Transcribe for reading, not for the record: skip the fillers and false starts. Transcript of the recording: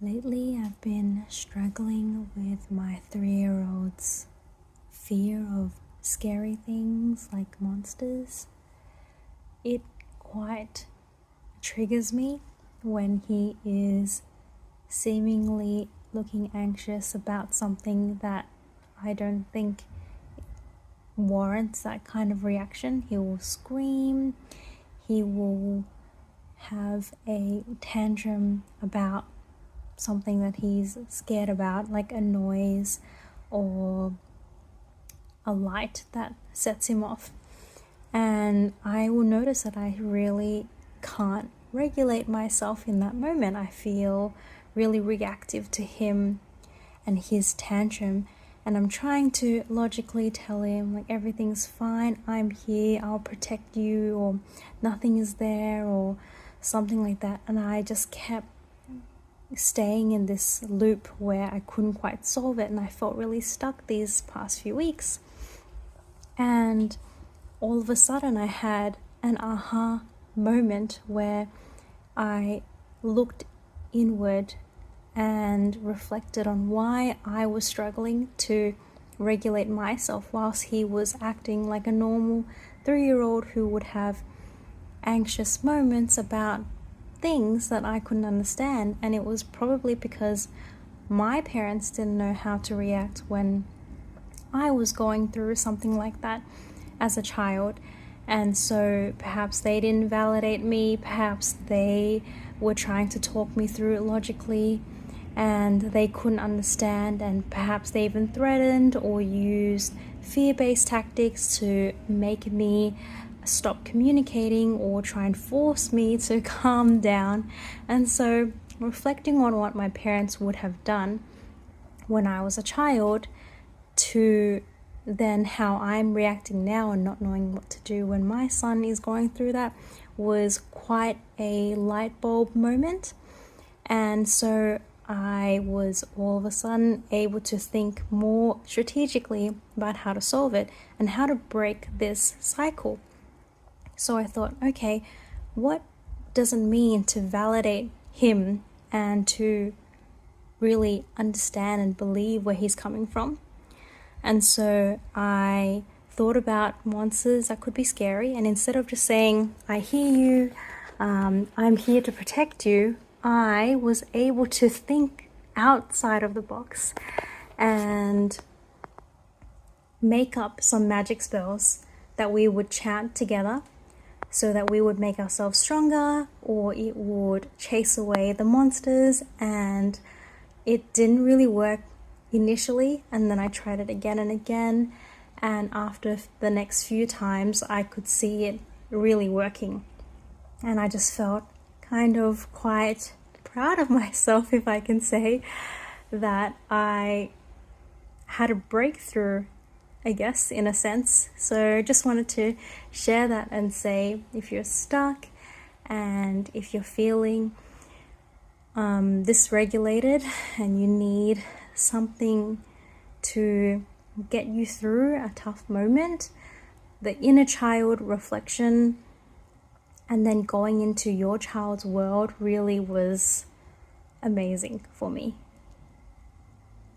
Lately, I've been struggling with my 3-year-old's fear of scary things like monsters. It quite triggers me when he is seemingly looking anxious about something that I don't think warrants that kind of reaction. He will scream, he will have a tantrum about something that he's scared about, like a noise or a light that sets him off. And I will notice that I really can't regulate myself in that moment. I feel really reactive to him and his tantrum, and I'm trying to logically tell him, like, everything's fine, I'm here, I'll protect you, or nothing is there, or something like that. And I just kept staying in this loop where I couldn't quite solve it, and I felt really stuck these past few weeks. And all of a sudden I had an aha moment where I looked inward and reflected on why I was struggling to regulate myself whilst he was acting like a normal 3-year-old who would have anxious moments about things that I couldn't understand. And it was probably because my parents didn't know how to react when I was going through something like that as a child. And so perhaps they didn't validate me, perhaps they were trying to talk me through it logically and they couldn't understand, and perhaps they even threatened or used fear-based tactics to make me stop communicating or try and force me to calm down. And so reflecting on what my parents would have done when I was a child to then how I'm reacting now and not knowing what to do when my son is going through that was quite a light bulb moment. And so I was all of a sudden able to think more strategically about how to solve it and how to break this cycle. So I thought, okay, what does it mean to validate him and to really understand and believe where he's coming from? And so I thought about monsters that could be scary, and instead of just saying, I hear you, I'm here to protect you, I was able to think outside of the box and make up some magic spells that we would chant together so that we would make ourselves stronger, or it would chase away the monsters. And it didn't really work initially, and then I tried it again and again, and after the next few times I could see it really working, and I just felt kind of quite proud of myself, if I can say, that I had a breakthrough, I guess, in a sense. So just wanted to share that and say, if you're stuck and if you're feeling dysregulated and you need something to get you through a tough moment, the inner child reflection and then going into your child's world really was amazing for me.